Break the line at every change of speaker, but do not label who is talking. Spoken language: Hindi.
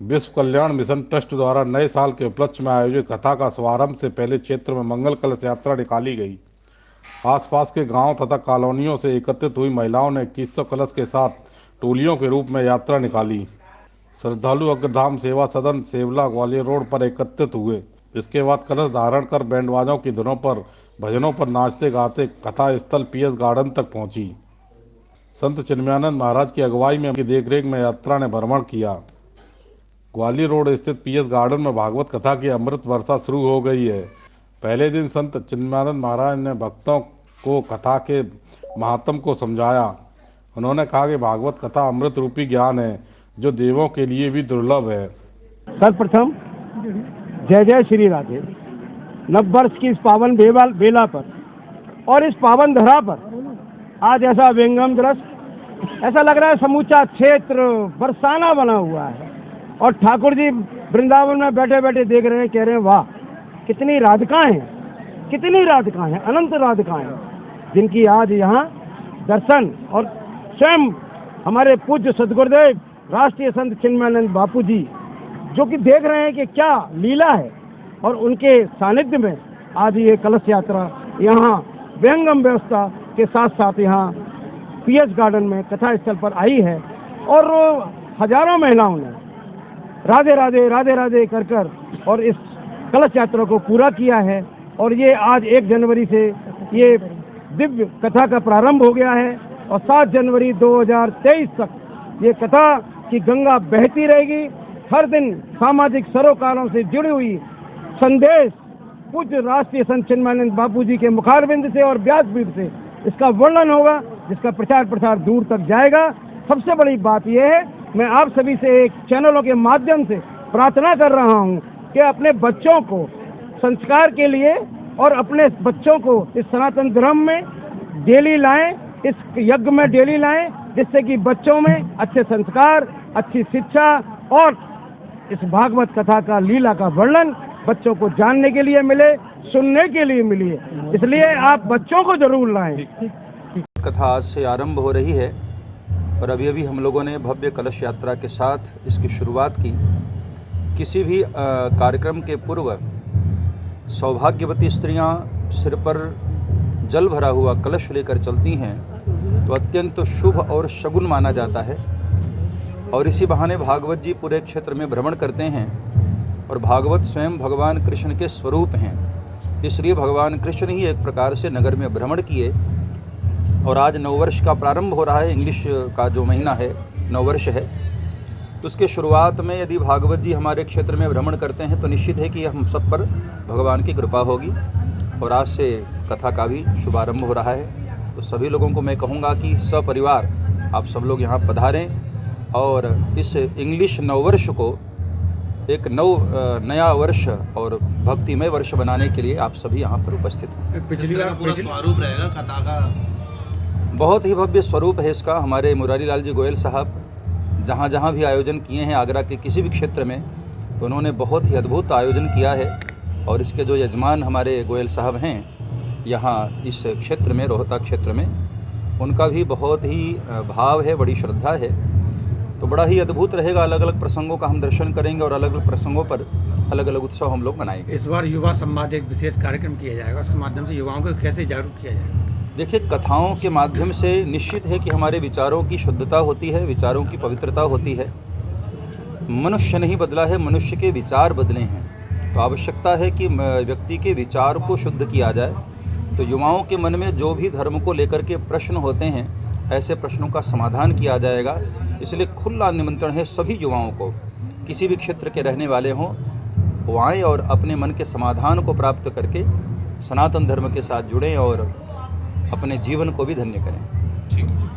विश्व कल्याण मिशन ट्रस्ट द्वारा नए साल के उपलक्ष्य में आयोजित कथा का शुभारंभ से पहले क्षेत्र में मंगल कलश यात्रा निकाली गई। आसपास के गांव तथा कॉलोनियों से एकत्रित हुई महिलाओं ने 2100 कलश के साथ टोलियों के रूप में यात्रा निकाली। श्रद्धालु अग्रधाम सेवा सदन सेवला ग्वालियर रोड पर एकत्रित हुए। इसके बाद कलश धारण कर बैंड बाजों की धुनों पर भजनों पर नाचते गाते कथा स्थल पीएस गार्डन तक पहुंची। संत चिन्मयानंद महाराज की अगुवाई में देखरेख में यात्रा ने भ्रमण किया। ग्वालियर रोड स्थित पीएस गार्डन में भागवत कथा की अमृत वर्षा शुरू हो गई है। पहले दिन संत चिन्मयानंद महाराज ने भक्तों को कथा के महात्म को समझाया। उन्होंने कहा कि भागवत कथा अमृत रूपी ज्ञान है जो देवों के लिए भी दुर्लभ है।
सर्वप्रथम जय जय श्री राधे। नववर्ष की इस पावन बेला पर और इस पावन धरा पर आज ऐसा व्यंगम दृश्य, ऐसा लग रहा है समूचा क्षेत्र बरसाना बना हुआ है और ठाकुर जी वृंदावन में बैठे बैठे देख रहे हैं, कह रहे हैं वाह कितनी राधिकाएं हैं, कितनी राधिकाएं हैं, अनंत राधिकाएं हैं, जिनकी आज यहाँ दर्शन और स्वयं हमारे पूज्य सदगुरुदेव राष्ट्रीय संत चिन्मयानंद बापू जी जो कि देख रहे हैं कि क्या लीला है और उनके सानिध्य में आज ये कलश यात्रा यहाँ व्यंगम व्यवस्था के साथ साथ यहाँ पीएस गार्डन में कथा स्थल पर आई है और हजारों महिलाओं ने राधे राधे राधे राधे कर कर और इस कलश यात्रा को पूरा किया है। और ये आज 1 जनवरी से ये दिव्य कथा का प्रारंभ हो गया है और 7 जनवरी 2023 तक ये कथा की गंगा बहती रहेगी। हर दिन सामाजिक सरोकारों से जुड़ी हुई संदेश पूज्य राष्ट्रीय संत चिन्मयानंद बापू जी के मुखारबिंद से और व्यासपीठ से इसका वर्णन होगा, जिसका प्रचार प्रसार दूर तक जाएगा। सबसे बड़ी बात यह है, मैं आप सभी से एक चैनलों के माध्यम से प्रार्थना कर रहा हूं कि अपने बच्चों को संस्कार के लिए और अपने बच्चों को इस सनातन धर्म में डेली लाएं, इस यज्ञ में डेली लाएं, जिससे कि बच्चों में अच्छे संस्कार, अच्छी शिक्षा और इस भागवत कथा का लीला का वर्णन बच्चों को जानने के लिए मिले, सुनने के लिए मिले। इसलिए आप बच्चों को जरूर लाएं।
कथा आज से आरंभ हो रही है और अभी अभी हम लोगों ने भव्य कलश यात्रा के साथ इसकी शुरुआत की। किसी भी कार्यक्रम के पूर्व सौभाग्यवती स्त्रियां सिर पर जल भरा हुआ कलश लेकर चलती हैं तो अत्यंत शुभ और शगुन माना जाता है। और इसी बहाने भागवत जी पूरे क्षेत्र में भ्रमण करते हैं और भागवत स्वयं भगवान कृष्ण के स्वरूप हैं, इसलिए भगवान कृष्ण ही एक प्रकार से नगर में भ्रमण किए। और आज नववर्ष का प्रारंभ हो रहा है, इंग्लिश का जो महीना है नववर्ष है, तो उसके शुरुआत में यदि भागवत जी हमारे क्षेत्र में भ्रमण करते हैं तो निश्चित है कि हम सब पर भगवान की कृपा होगी। और आज से कथा का भी शुभारंभ हो रहा है, तो सभी लोगों को मैं कहूँगा कि सपरिवार आप सब लोग यहाँ पधारें और इस इंग्लिश नववर्ष को एक नया वर्ष और भक्तिमय वर्ष बनाने के लिए आप सभी यहाँ पर उपस्थित हैं।
पिछली बार पूरा स्वरूप रहेगा कथा का,
बहुत ही भव्य स्वरूप है इसका। हमारे मुरारी लाल जी गोयल साहब जहाँ जहाँ भी आयोजन किए हैं आगरा के किसी भी क्षेत्र में, तो उन्होंने बहुत ही अद्भुत आयोजन किया है। और इसके जो यजमान हमारे गोयल साहब हैं यहाँ इस क्षेत्र में, रोहतक क्षेत्र में, उनका भी बहुत ही भाव है, बड़ी श्रद्धा है। तो बड़ा ही अद्भुत रहेगा। अलग अलग प्रसंगों का हम दर्शन करेंगे और अलग अलग प्रसंगों पर अलग अलग उत्सव हम लोग मनाएंगे।
इस बार युवा संवाद एक विशेष कार्यक्रम किया जाएगा, उसके माध्यम से युवाओं को कैसे जागरूक किया जाएगा?
देखिए, कथाओं के माध्यम से निश्चित है कि हमारे विचारों की शुद्धता होती है, विचारों की पवित्रता होती है। मनुष्य नहीं बदला है, मनुष्य के विचार बदले हैं। तो आवश्यकता है कि व्यक्ति के विचार को शुद्ध किया जाए। तो युवाओं के मन में जो भी धर्म को लेकर के प्रश्न होते हैं, ऐसे प्रश्नों का समाधान किया जाएगा। इसलिए खुला निमंत्रण है सभी युवाओं को, किसी भी क्षेत्र के रहने वाले हों, वो आएँ और अपने मन के समाधान को प्राप्त करके सनातन धर्म के साथ जुड़ें और अपने जीवन को भी धन्य करें। ठीक है।